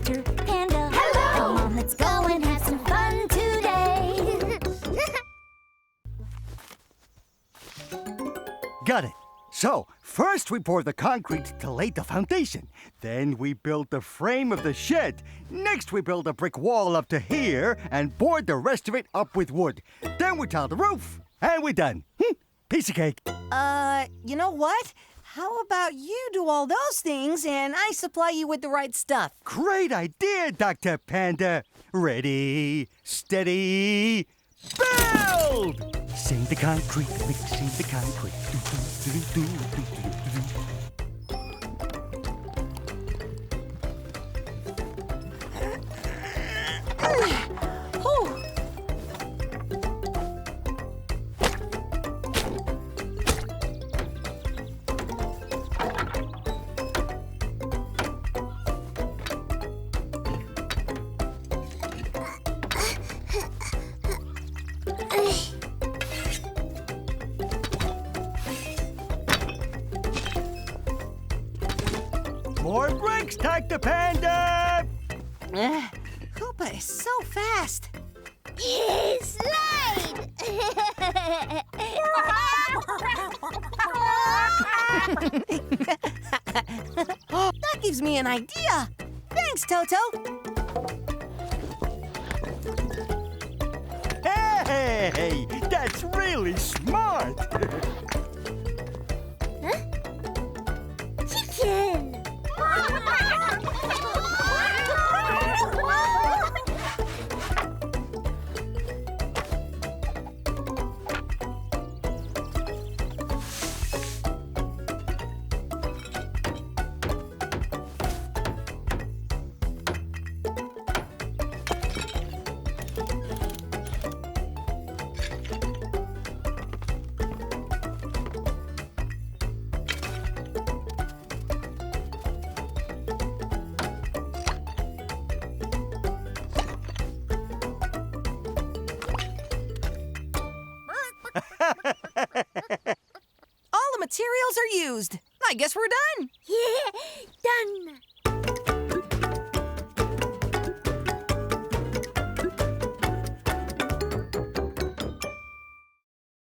Mr. Panda. Hello! Come on, let's go and have some fun today. Got it. So, first we pour the concrete to lay the foundation. Then we build the frame of the shed. Next we build a brick wall up to here and board the rest of it up with wood. Then we tile the roof. And we're done. Piece of cake. You know what? How about you do all those things and I supply you with the right stuff? Great idea, Dr. Panda. Ready, steady, build! Mixing the concrete, mixing the concrete. More bricks, Dr. Panda! Hoopa is so fast. Slide! That gives me an idea. Thanks, Toto. Hey, that's really smart. Chicken! All the materials are used. I guess we're done. Yeah,